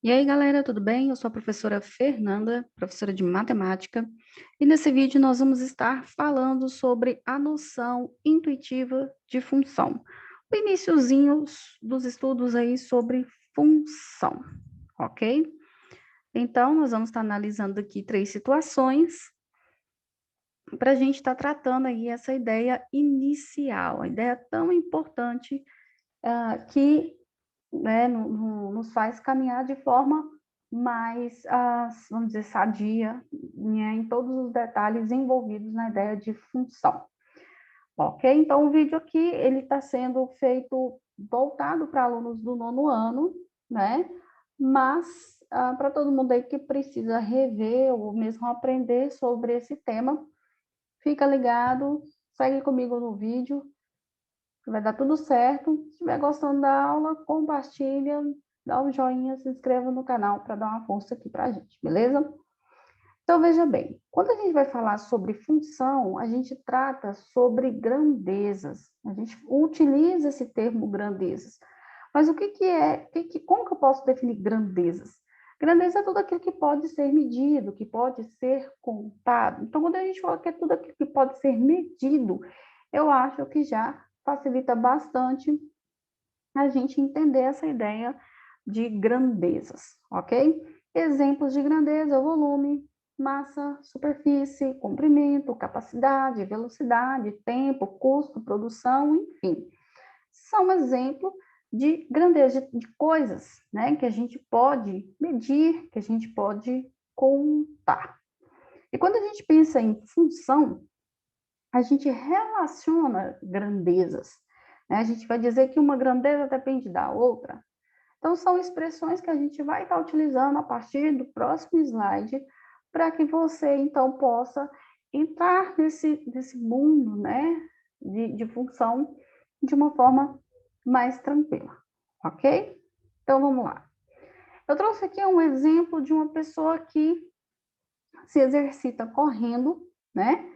E aí, galera, tudo bem? Eu sou a professora Fernanda, professora de matemática, e nesse vídeo nós vamos estar falando sobre a noção intuitiva de função. O iniciozinho dos estudos aí sobre função, ok? Então, nós vamos estar analisando aqui três situações para a gente estar tratando aí essa ideia inicial, a ideia tão importante que né, nos faz caminhar de forma mais, vamos dizer, sadia, né, em todos os detalhes envolvidos na ideia de função. Ok? Então, o vídeo aqui, ele está sendo feito voltado para alunos do nono ano, né? Mas, para todo mundo aí que precisa rever ou mesmo aprender sobre esse tema, fica ligado, segue comigo no vídeo, vai dar tudo certo. Se estiver gostando da aula, compartilha, dá um joinha, se inscreva no canal para dar uma força aqui para a gente, beleza? Então, veja bem, quando a gente vai falar sobre função, a gente trata sobre grandezas. A gente utiliza esse termo grandezas. Mas o que é, como que eu posso definir grandezas? Grandeza é tudo aquilo que pode ser medido, que pode ser contado. Então, quando a gente fala que é tudo aquilo que pode ser medido, eu acho que já facilita bastante a gente entender essa ideia de grandezas, ok? Exemplos de grandeza: volume, massa, superfície, comprimento, capacidade, velocidade, tempo, custo, produção, enfim. São exemplos de grandeza, de coisas, né, que a gente pode medir, que a gente pode contar. E quando a gente pensa em função, a gente relaciona grandezas, né? A gente vai dizer que uma grandeza depende da outra. Então, são expressões que a gente vai estar utilizando a partir do próximo slide, para que você, então, possa entrar nesse mundo, né, de função de uma forma mais tranquila, ok? Então, vamos lá. Eu trouxe aqui um exemplo de uma pessoa que se exercita correndo, né?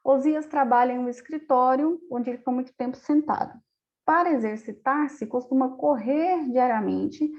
Osias trabalha em um escritório onde ele fica muito tempo sentado. Para exercitar-se, costuma correr diariamente,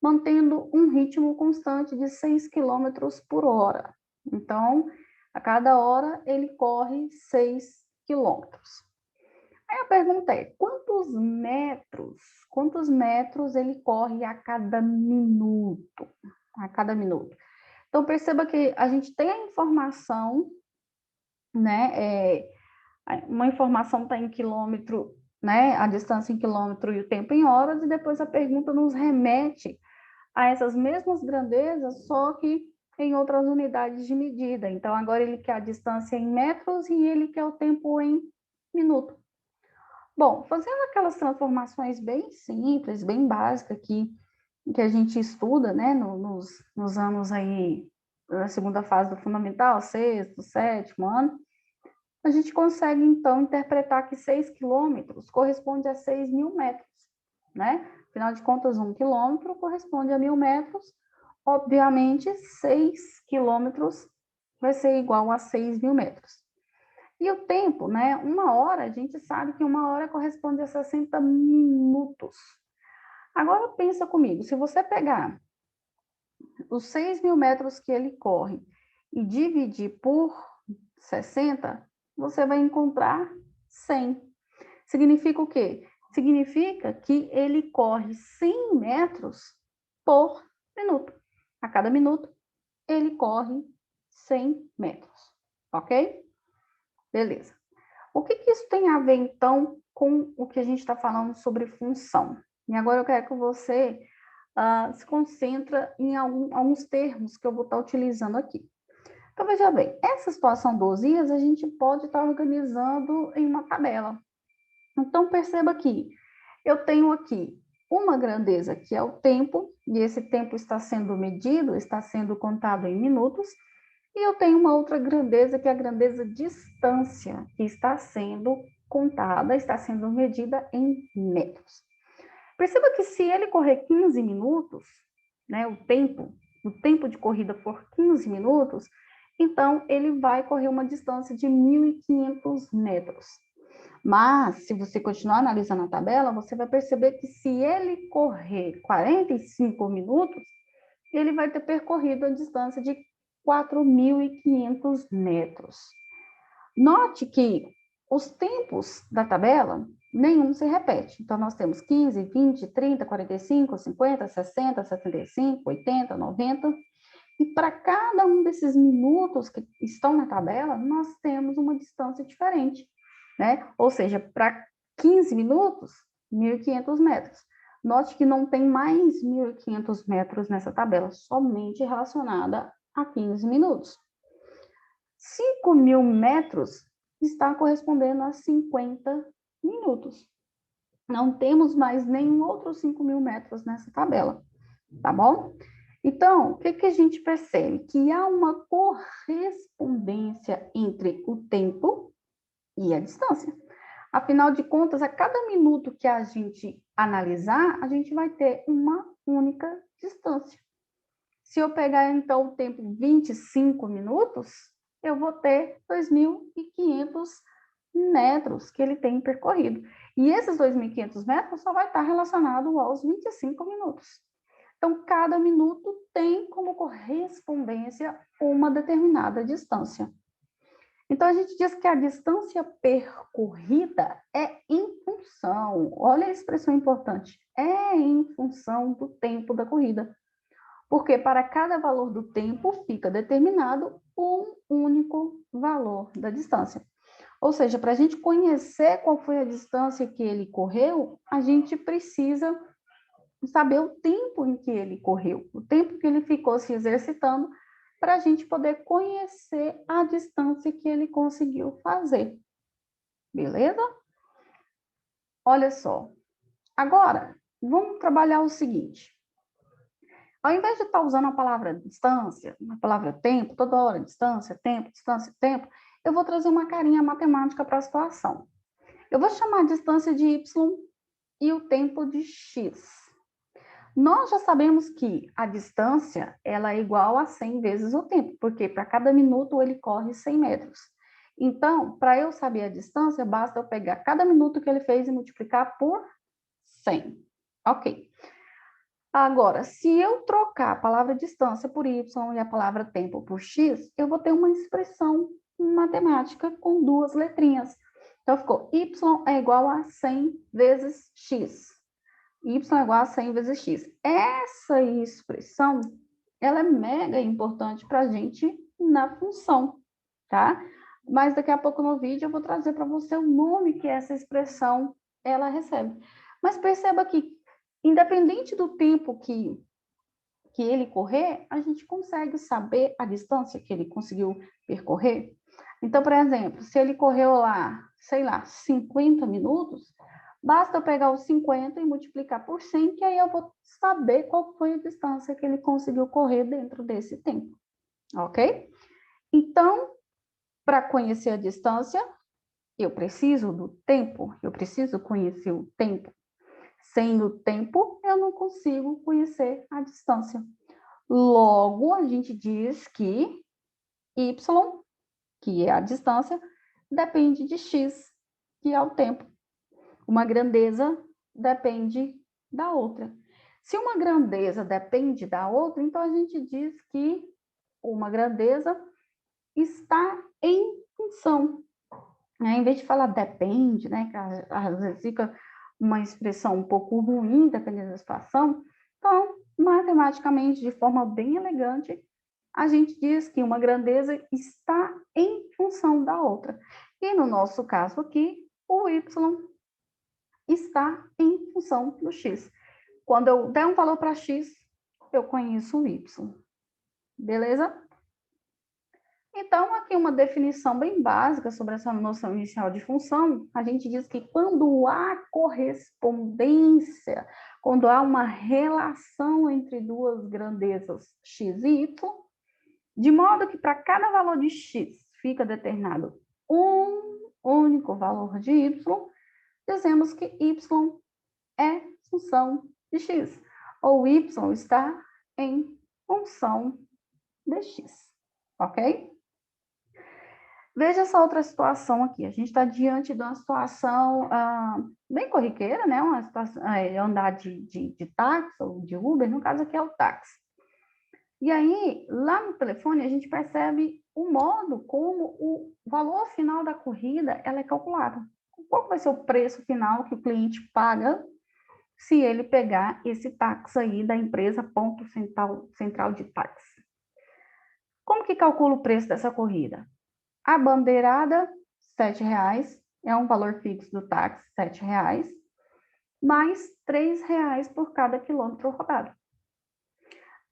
mantendo um ritmo constante de 6 quilômetros por hora. Então, a cada hora ele corre 6 quilômetros. Aí a pergunta é: quantos metros ele corre a cada minuto? A cada minuto. Então, perceba que a gente tem a informação, né? Uma informação está em quilômetro, né? A distância em quilômetro e o tempo em horas, e depois a pergunta nos remete a essas mesmas grandezas, só que em outras unidades de medida. Então, agora ele quer a distância em metros e ele quer o tempo em minuto. Bom, fazendo aquelas transformações bem simples, bem básicas que a gente estuda, né, nos anos aí, na segunda fase do fundamental, sexto, sétimo ano, a gente consegue, então, interpretar que 6 quilômetros corresponde a 6.000 metros, né? Afinal de contas, 1 quilômetro corresponde a 1.000 metros. Obviamente, 6 quilômetros vai ser igual a 6.000 metros. E o tempo, né? Uma hora, a gente sabe que uma hora corresponde a 60 minutos. Agora, pensa comigo, se você pegar os 6.000 metros que ele corre e dividir por 60, você vai encontrar 100. Significa o quê? Significa que ele corre 100 metros por minuto. A cada minuto, ele corre 100 metros. Ok? Beleza. O que isso tem a ver, então, com o que a gente está falando sobre função? E agora eu quero que você se concentre em alguns termos que eu vou estar utilizando aqui. Então, veja bem, essa situação dos dias a gente pode estar organizando em uma tabela. Então, perceba que eu tenho aqui uma grandeza que é o tempo, e esse tempo está sendo medido, está sendo contado em minutos, e eu tenho uma outra grandeza que é a grandeza distância, que está sendo contada, está sendo medida em metros. Perceba que se ele correr 15 minutos, né, o tempo de corrida por 15 minutos, então ele vai correr uma distância de 1.500 metros. Mas, se você continuar analisando a tabela, você vai perceber que se ele correr 45 minutos, ele vai ter percorrido a distância de 4.500 metros. Note que os tempos da tabela, nenhum se repete. Então, nós temos 15, 20, 30, 45, 50, 60, 75, 80, 90. E para cada um desses minutos que estão na tabela, nós temos uma distância diferente, né? Ou seja, para 15 minutos, 1.500 metros. Note que não tem mais 1.500 metros nessa tabela, somente relacionada a 15 minutos. 5.000 metros está correspondendo a 50 minutos. Não temos mais nenhum outro 5.000 metros nessa tabela, tá bom? Então, o que a gente percebe? Que há uma correspondência entre o tempo e a distância. Afinal de contas, a cada minuto que a gente analisar, a gente vai ter uma única distância. Se eu pegar, então, o tempo 25 minutos, eu vou ter 2.500 metros que ele tem percorrido. E esses 2.500 metros só vai estar relacionado aos 25 minutos. Então, cada minuto tem como correspondência uma determinada distância. Então, a gente diz que a distância percorrida é em função, olha a expressão importante, é em função do tempo da corrida. Porque para cada valor do tempo fica determinado um único valor da distância. Ou seja, para a gente conhecer qual foi a distância que ele correu, a gente precisa saber o tempo em que ele correu, o tempo que ele ficou se exercitando, para a gente poder conhecer a distância que ele conseguiu fazer. Beleza? Olha só. Agora, vamos trabalhar o seguinte. Ao invés de estar usando a palavra distância, a palavra tempo, toda hora, distância, tempo, eu vou trazer uma carinha matemática para a situação. Eu vou chamar a distância de y e o tempo de x. Nós já sabemos que a distância ela é igual a 100 vezes o tempo, porque para cada minuto ele corre 100 metros. Então, para eu saber a distância, basta eu pegar cada minuto que ele fez e multiplicar por 100. Ok. Agora, se eu trocar a palavra distância por y e a palavra tempo por x, eu vou ter uma expressão matemática com duas letrinhas. Então, ficou y é igual a 100 vezes x. Y é igual a 100 vezes x. Essa expressão, ela é mega importante para a gente na função, tá? Mas daqui a pouco no vídeo eu vou trazer para você o nome que essa expressão ela recebe. Mas perceba que, independente do tempo que ele correr, a gente consegue saber a distância que ele conseguiu percorrer. Então, por exemplo, se ele correu lá, sei lá, 50 minutos, basta eu pegar os 50 e multiplicar por 100, que aí eu vou saber qual foi a distância que ele conseguiu correr dentro desse tempo, ok? Então, para conhecer a distância, eu preciso do tempo, eu preciso conhecer o tempo. Sem o tempo, eu não consigo conhecer a distância. Logo, a gente diz que y, que é a distância, depende de x, que é o tempo. Uma grandeza depende da outra. Se uma grandeza depende da outra, então a gente diz que uma grandeza está em função. Em vez de falar depende, né, que às vezes fica uma expressão um pouco ruim, dependendo da situação, então, matematicamente, de forma bem elegante, a gente diz que uma grandeza está em função da outra. E no nosso caso aqui, o y está em função do x. Quando eu der um valor para x, eu conheço o y. Beleza? Então, aqui uma definição bem básica sobre essa noção inicial de função. A gente diz que quando há correspondência, quando há uma relação entre duas grandezas x e y, de modo que para cada valor de x fica determinado um único valor de y, dizemos que y é função de x, ou y está em função de x, ok? Veja essa outra situação aqui. A gente está diante de uma situação bem corriqueira, né? Uma situação, andar de táxi ou de Uber, no caso aqui é o táxi. E aí, lá no telefone, a gente percebe o modo como o valor final da corrida ela é calculada. Qual vai ser o preço final que o cliente paga se ele pegar esse táxi aí da empresa Ponto Central de Táxi? Como que calcula o preço dessa corrida? A bandeirada, R$ 7, é um valor fixo do táxi, R$ 7, mais R$ 3 por cada quilômetro rodado.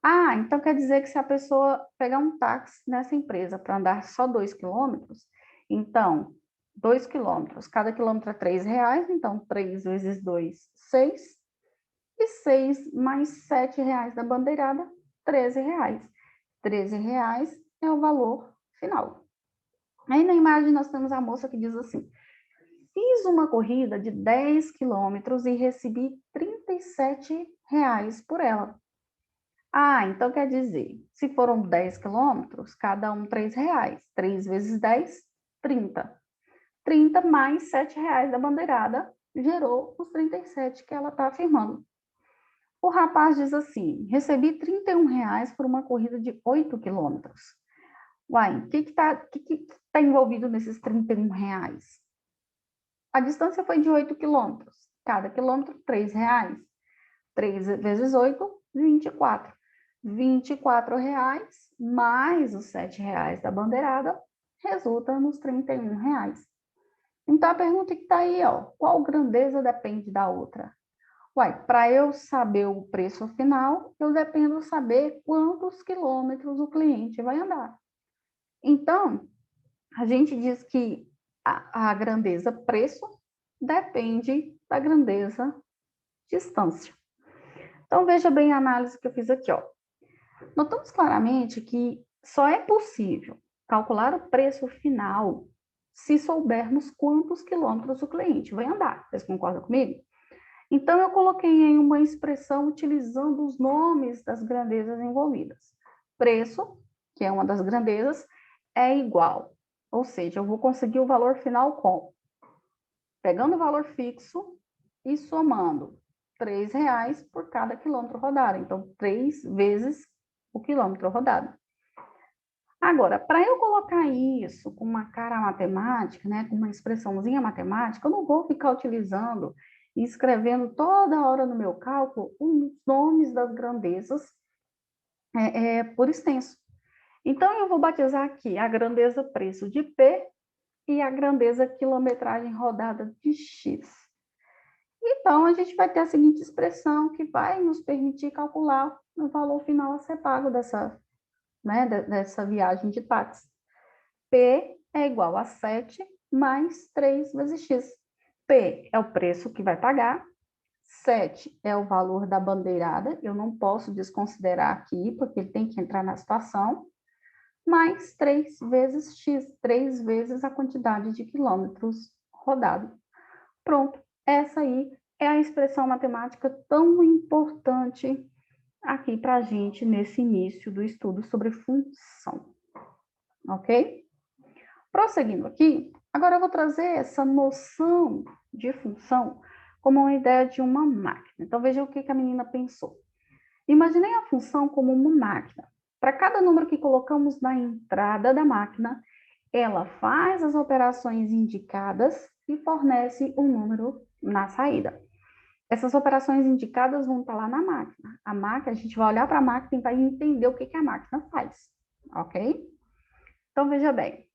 Ah, então quer dizer que se a pessoa pegar um táxi nessa empresa para andar só 2 quilômetros, então 2 quilômetros, cada quilômetro é R$ 3, então 3 vezes 2, 6, e 6 mais R$ 7 da bandeirada, R$ 13. R$ 13 é o valor final. Aí na imagem nós temos a moça que diz assim: fiz uma corrida de 10 quilômetros e recebi R$ 37 por ela. Ah, então quer dizer, se foram 10 quilômetros, cada um R$ 3. 3 vezes 10, 30. 30 mais R$ 7 da bandeirada gerou os 37 que ela está afirmando. O rapaz diz assim: recebi R$ 31 por uma corrida de 8 quilômetros. Uai, o que está envolvido nesses R$ 31? A distância foi de 8 quilômetros. Cada quilômetro, R$ 3. 3 vezes 8, 24. R$ 24 mais os R$ 7 da bandeirada resulta nos R$ 31. Então, a pergunta que está aí, ó, qual grandeza depende da outra? Uai, para eu saber o preço final, eu dependo saber quantos quilômetros o cliente vai andar. Então, a gente diz que a grandeza preço depende da grandeza distância. Então, veja bem a análise que eu fiz aqui, ó. Notamos claramente que só é possível calcular o preço final se soubermos quantos quilômetros o cliente vai andar. Vocês concordam comigo? Então, eu coloquei em uma expressão utilizando os nomes das grandezas envolvidas. Preço, que é uma das grandezas, é igual. Ou seja, eu vou conseguir o valor final com pegando o valor fixo e somando R$ 3 por cada quilômetro rodado. Então, 3 vezes o quilômetro rodado. Agora, para eu colocar isso com uma cara matemática, né, com uma expressãozinha matemática, eu não vou ficar utilizando e escrevendo toda hora no meu cálculo os nomes das grandezas por extenso. Então, eu vou batizar aqui a grandeza preço de P e a grandeza quilometragem rodada de X. Então, a gente vai ter a seguinte expressão que vai nos permitir calcular o valor final a ser pago dessa viagem de táxi. P é igual a 7 mais 3 vezes X. P é o preço que vai pagar, 7 é o valor da bandeirada, eu não posso desconsiderar aqui, porque ele tem que entrar na situação, mais 3 vezes X, 3 vezes a quantidade de quilômetros rodados. Pronto, essa aí é a expressão matemática tão importante aqui para a gente nesse início do estudo sobre função, ok? Prosseguindo aqui, agora eu vou trazer essa noção de função como uma ideia de uma máquina. Então, veja o que a menina pensou. Imaginei a função como uma máquina. Para cada número que colocamos na entrada da máquina, ela faz as operações indicadas e fornece o número na saída. Essas operações indicadas vão estar lá na máquina. A máquina, a gente vai olhar para a máquina e vai entender o que a máquina faz, ok? Então, veja bem.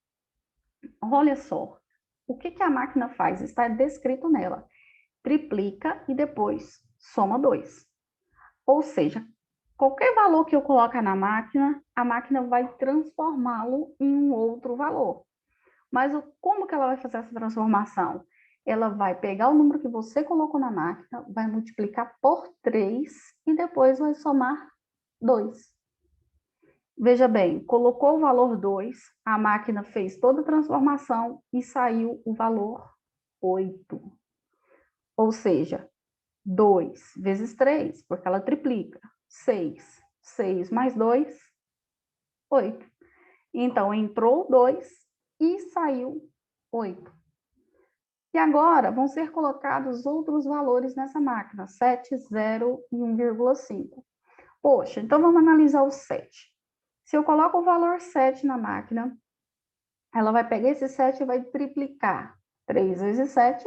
Olha só. O que a máquina faz? Está descrito nela. Triplica e depois soma 2. Ou seja, qualquer valor que eu colocar na máquina, a máquina vai transformá-lo em um outro valor. Mas como que ela vai fazer essa transformação? Ela vai pegar o número que você colocou na máquina, vai multiplicar por 3 e depois vai somar 2. Veja bem, colocou o valor 2, a máquina fez toda a transformação e saiu o valor 8. Ou seja, 2 vezes 3, porque ela triplica. 6. 6 mais 2, 8. Então, entrou 2 e saiu 8. E agora vão ser colocados outros valores nessa máquina, 7, 0 e 1,5. Poxa, então vamos analisar o 7. Se eu coloco o valor 7 na máquina, ela vai pegar esse 7 e vai triplicar. 3 vezes 7,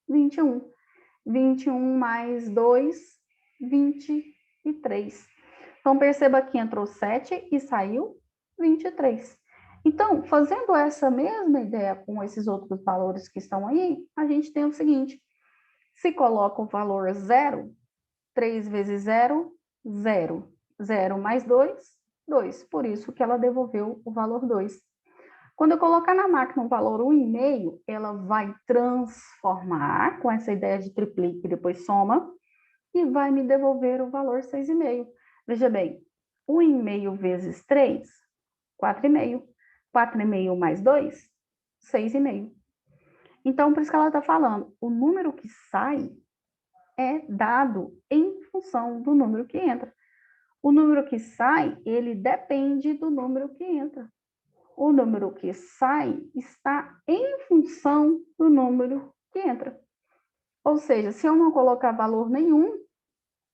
21. 21 mais 2, 23. Então, perceba que entrou 7 e saiu 23. Então, fazendo essa mesma ideia com esses outros valores que estão aí, a gente tem o seguinte: se coloca o valor 0, 3 vezes 0, 0. 0 mais 2, 2. Por isso que ela devolveu o valor 2. Quando eu colocar na máquina o valor 1,5, ela vai transformar com essa ideia de triplique e depois soma, e vai me devolver o valor 6,5. Veja bem, 1,5 vezes 3, 4,5. 4,5 mais 2, 6,5. Então, por isso que ela está falando, o número que sai é dado em função do número que entra. O número que sai, ele depende do número que entra. O número que sai está em função do número que entra. Ou seja, se eu não colocar valor nenhum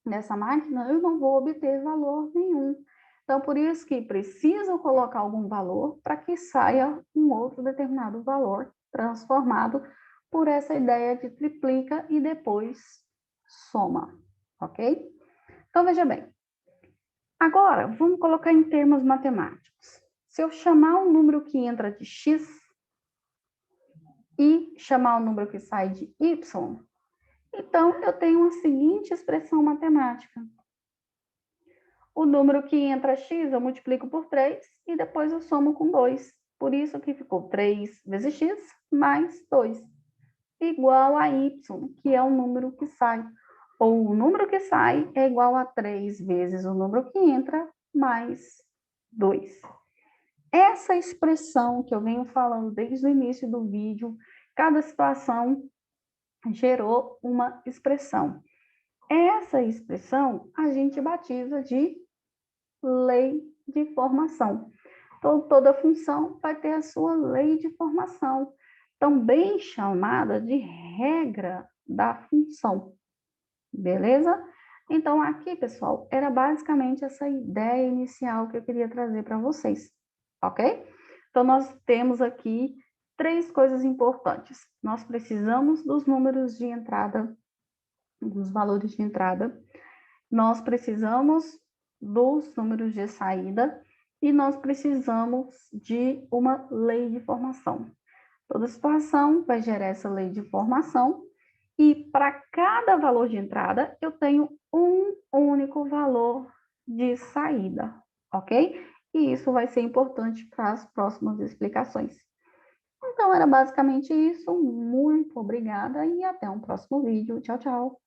nessa máquina, eu não vou obter valor nenhum. Então, por isso que preciso colocar algum valor para que saia um outro determinado valor transformado por essa ideia de triplica e depois soma, ok? Então, veja bem. Agora, vamos colocar em termos matemáticos. Se eu chamar um número que entra de x e chamar o número que sai de y, então eu tenho a seguinte expressão matemática. O número que entra x eu multiplico por 3 e depois eu somo com 2. Por isso que ficou 3 vezes x mais 2, igual a y, que é o número que sai. Ou o número que sai é igual a 3 vezes o número que entra mais 2. Essa expressão que eu venho falando desde o início do vídeo, cada situação gerou uma expressão. Essa expressão a gente batiza de lei de formação. Então, toda função vai ter a sua lei de formação, também chamada de regra da função. Beleza? Então, aqui, pessoal, era basicamente essa ideia inicial que eu queria trazer para vocês, ok? Então, nós temos aqui 3 coisas importantes. Nós precisamos dos números de entrada, dos valores de entrada, nós precisamos dos números de saída e nós precisamos de uma lei de formação. Toda situação vai gerar essa lei de formação e para cada valor de entrada eu tenho um único valor de saída, ok? E isso vai ser importante para as próximas explicações. Então, era basicamente isso. Muito obrigada e até um próximo vídeo. Tchau, tchau.